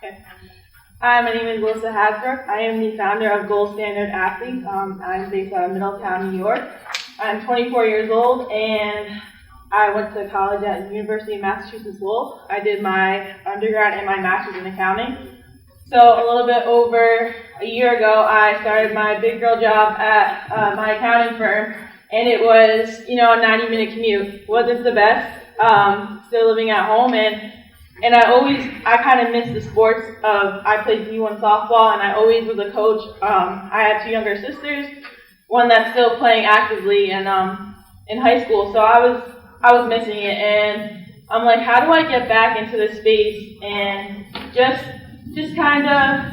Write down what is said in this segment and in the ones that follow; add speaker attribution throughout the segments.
Speaker 1: Okay. Hi, my name is Melissa Hasbrook. I am the founder of Gold Standard Athletes. I'm based out of Middletown, New York. I'm 24 years old, and I went to college at the University of Massachusetts Lowell. I did my undergrad and my master's in accounting. So a little bit over a year ago, I started my big girl job at my accounting firm, and it was, a 90-minute commute. Wasn't the best. Still living at home, and I kind of missed the sports I played D1 softball, and I always was a coach. I had two younger sisters, one that's still playing actively in high school, so I was missing it, and I'm like, how do I get back into this space and just kind of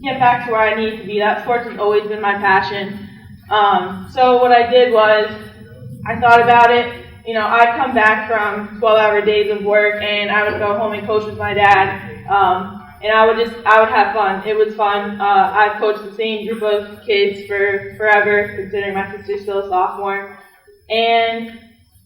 Speaker 1: get back to where I need to be? That sports has always been my passion. So what I did was, I thought about it. I'd come back from 12-hour days of work, and I would go home and coach with my dad, and I would have fun. It was fun. I've coached the same group of kids for forever, considering my sister's still a sophomore, and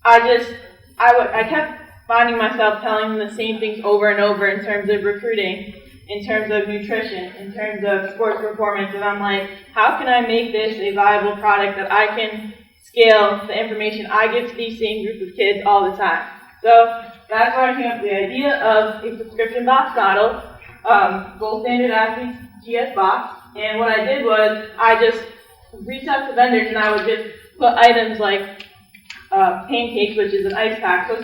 Speaker 1: I kept finding myself telling them the same things over and over in terms of recruiting, in terms of nutrition, in terms of sports performance, and I'm like, how can I make this a viable product that I can scale the information I give to these same group of kids all the time? So that's where I came up with the idea of a subscription box model, Gold Standard Athletes GS box. And what I did was I just reached out to vendors, and I would just put items like pancakes, which is an ice pack. So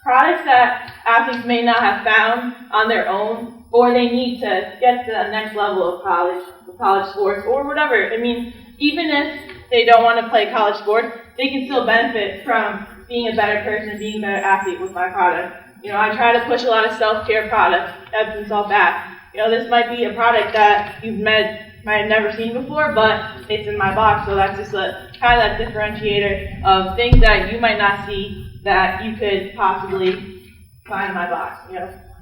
Speaker 1: products that athletes may not have found on their own, or they need to get to the next level of college sports, or whatever. I mean, even if they don't want to play college sports, they can still benefit from being a better person and being a better athlete with my product. I try to push a lot of self-care products, Epsom salt bath. This might be a product that might have never seen before, but it's in my box, so that's just kind of that differentiator of things that you might not see that you could possibly find in my box.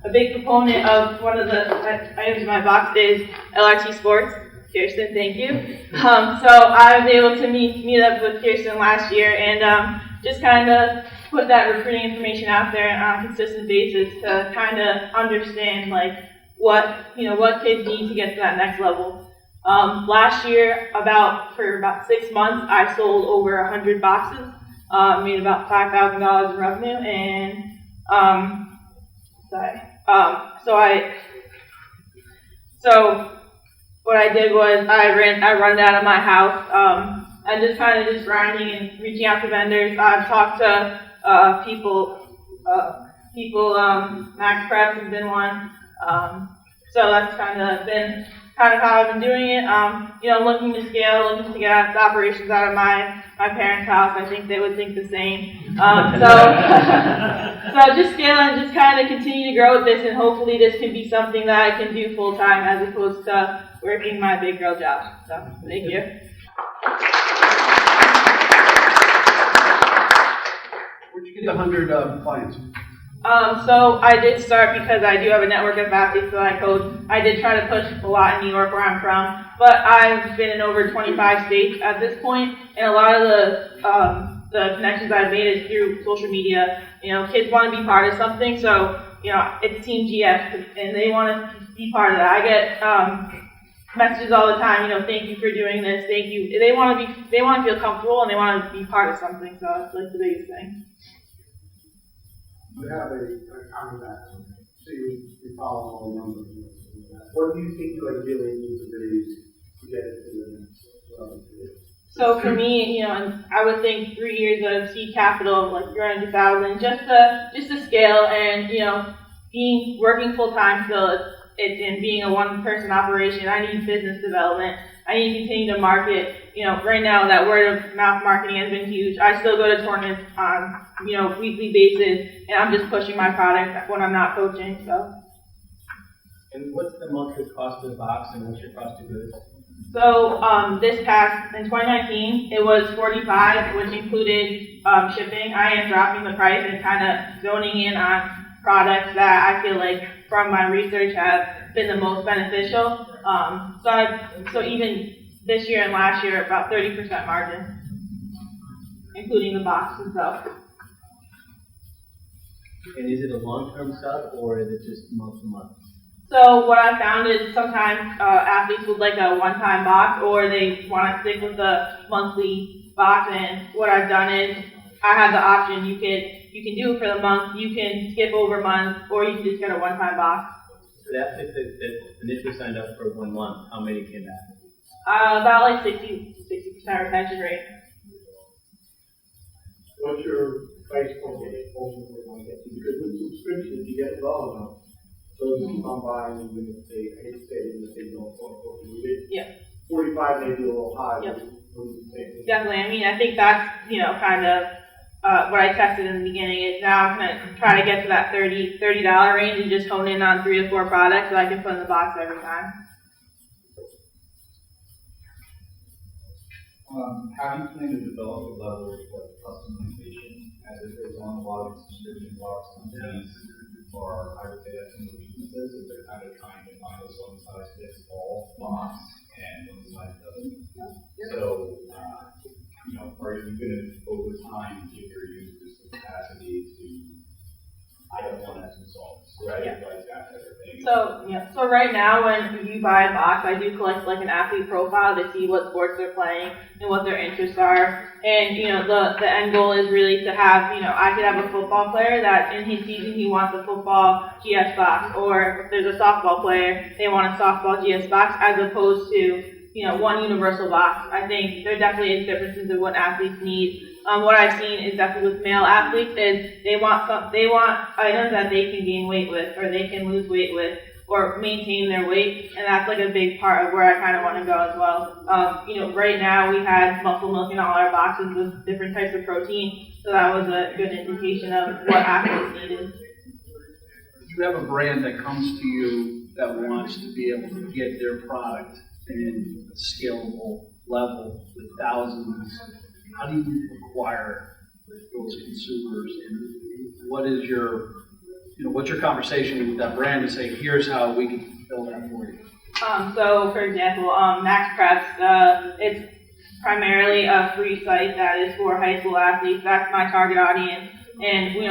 Speaker 1: A big proponent of one of the items in my box is LRT Sports. Kirsten, thank you. So I was able to meet up with Kirsten last year and just kind of put that recruiting information out there on a consistent basis to kind of understand what kids need to get to that next level. Last year, for about 6 months, I sold over 100 boxes, made about $5,000 in revenue, and so what I did was I run it out of my house. I just kind of grinding and reaching out to vendors. I've talked to people. Max Prep has been one. So that's kind of how I've been doing it. Looking to scale, looking to get the operations out of my parents' house. I think they would think the same. So just scale and just kind of continue to grow with this, and hopefully this can be something that I can do full time as opposed to working my big girl job. So thank you.
Speaker 2: Where'd you get 100 clients?
Speaker 1: So I did start because I do have a network of athletes that I coach. I did try to push a lot in New York, where I'm from, but I've been in over 25 states at this point, and a lot of the connections I've made is through social media. Kids want to be part of something, so it's Team GS, and they want to be part of that. I get messages all the time. Thank you for doing this. Thank you. They want to feel comfortable, and they want to be part of something. So it's the biggest thing.
Speaker 3: You have a common background, so you follow all the numbers. What do you think you ideally need to do to get it to the next level?
Speaker 1: So for me, I would think 3 years of seed capital, like 300,000, just to scale, and working full time still. It's in being a one-person operation. I need business development. I need to continue to market. Right now that word of mouth marketing has been huge. I still go to tournaments on weekly basis, and I'm just pushing my product when I'm not coaching. So.
Speaker 4: And what's the monthly cost of the box, and what's your cost of goods?
Speaker 1: So in 2019, it was $45, which included shipping. I am dropping the price and kind of zoning in on products that I feel like from my research have been the most beneficial. So even this year and last year, about 30% margin, including the box itself.
Speaker 4: And is it a long-term sub, or is it just month to month?
Speaker 1: So what I found is sometimes athletes would like a one-time box, or they want to stick with the monthly box. And what I've done is I have the option. You can do it for the month. You can skip over months, or you can just get a one-time box.
Speaker 4: So the athletes that initially signed up for 1 month, how many came back?
Speaker 1: About like 60% retention rate.
Speaker 3: What's your price point that you ultimately want to get to? Because with subscriptions, you get well enough. So you keep on buying, even if they, I hate to say it, even if they don't need it.
Speaker 1: Yeah.
Speaker 3: 45 may be a little high.
Speaker 1: Yep.
Speaker 3: What do you think?
Speaker 1: Definitely. I mean, I think that's, kind of what I tested in the beginning is now I'm going to try to get to that $30 range and just hone in on 3 to 4 products that I can put in the box every time.
Speaker 5: How do you plan to develop a level of customization as it goes on? A lot of subscription box companies are, I would say, that's some of the weaknesses, is they're kind of trying to find a one-size-fits-all box, and one size doesn't. So, are you going to, over time, give your users the capacity to, I don't want to solve this, right?
Speaker 1: Yeah.
Speaker 5: Like that type of thing.
Speaker 1: So right now when you buy a box, I do collect like an athlete profile to see what sports they're playing and what their interests are. And, the end goal is really to have, I could have a football player that in his season he wants a football GS box, or if there's a softball player, they want a softball GS box, as opposed to, one universal box. I think there definitely is differences in what athletes need. What I've seen is definitely with male athletes is they want items that they can gain weight with, or they can lose weight with, or maintain their weight, and that's like a big part of where I kind of want to go as well. Right now we had muscle milk in all our boxes with different types of protein, so that was a good indication of what athletes needed.
Speaker 2: You have a brand that comes to you that wants to be able to get their product in a scalable level with thousands. How do you acquire those consumers, and what is what's your conversation with that brand to say, here's how we can fulfill that for you?
Speaker 1: So for example, Max Preps, it's primarily a free site that is for high school athletes. That's my target audience. And when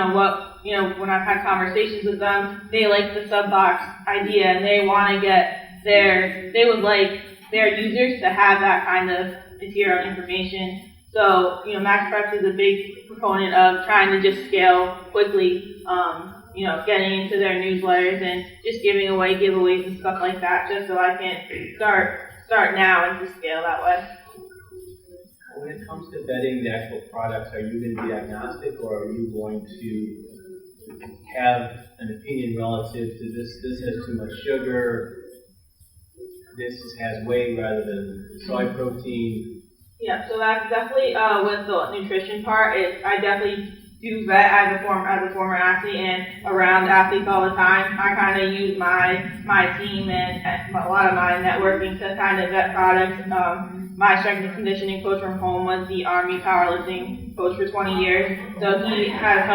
Speaker 1: I've had conversations with them, they like the sub box idea, and they want to get they would like their users to have that kind of material information. So, Max Preps is a big proponent of trying to just scale quickly, getting into their newsletters and just giving away giveaways and stuff like that, just so I can start now and just scale that way.
Speaker 4: When it comes to vetting the actual products, are you going to be agnostic, or are you going to have an opinion relative to this has too much sugar, this has whey rather than soy protein?
Speaker 1: Yeah, so that's definitely with the nutrition part. I definitely do vet as a former athlete and around athletes all the time. I kind of use my team and a lot of my networking to kind of vet products. My strength and conditioning coach from home was the Army powerlifting coach for 20 years, so he has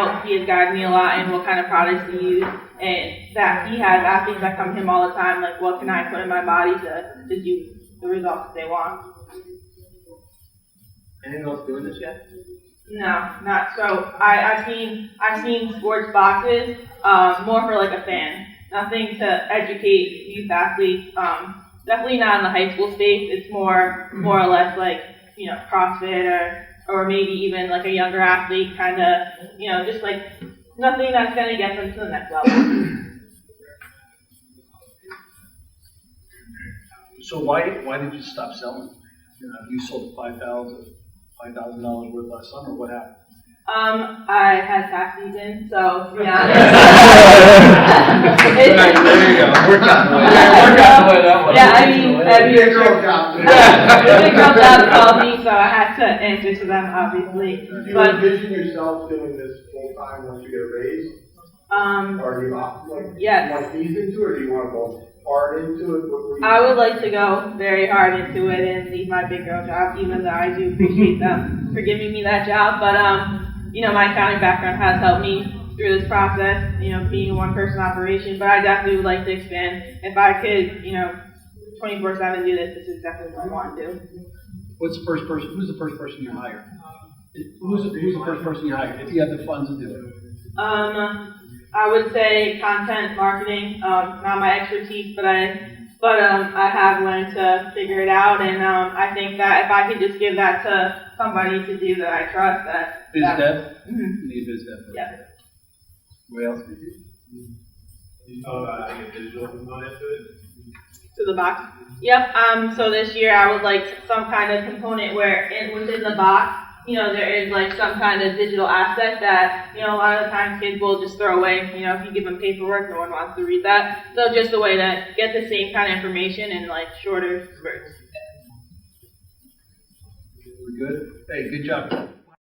Speaker 1: guided me a lot in what kind of products to use, and that he has athletes that come to him all the time, like what can I put in my body to do the results they want.
Speaker 4: Anyone else doing this yet?
Speaker 1: No, not so. I've seen sports boxes more for like a fan. Nothing to educate youth athletes. Definitely not in the high school space. It's more or less like CrossFit or maybe even like a younger athlete, kind of just like nothing that's gonna get them to the next level.
Speaker 2: So why did you stop selling? You sold $5,000 worth last summer. What happened?
Speaker 1: I had tax season, so to be honest.
Speaker 2: There you go. Work out the way that one.
Speaker 1: Yeah, I mean, every year.
Speaker 3: Girl job.
Speaker 1: The big girl job called me, so I had to answer to them, obviously.
Speaker 3: Do you
Speaker 1: But
Speaker 3: envision yourself doing this full time once you get a raise? Or do you
Speaker 1: yes.
Speaker 3: want to ease into it, or do you want to go hard into it?
Speaker 1: I would like to go very hard into it and leave my big girl job, even though I do appreciate them for giving me that job. But my accounting background has helped me through this process, being a one-person operation. But I definitely would like to expand. If I could, 24/7 do this is definitely what I want to do.
Speaker 2: Who's the first person you hired? Who's the first person you hired? If you have the funds to do it.
Speaker 1: I would say content marketing, not my expertise, but I have learned to figure it out, and I think that if I could just give that to somebody to do that I trust,
Speaker 2: Biz dev?
Speaker 1: Mhm.
Speaker 2: You need biz dev.
Speaker 1: Yeah.
Speaker 2: What else?
Speaker 5: You talk about adding a digital component to it?
Speaker 1: To the box. Yep. So this year I would like some kind of component where within the box, there is like some kind of digital asset that, a lot of the times kids will just throw away. If you give them paperwork, no one wants to read that. So just a way to get the same kind of information in like shorter spurts.
Speaker 2: We're good? Hey, good job.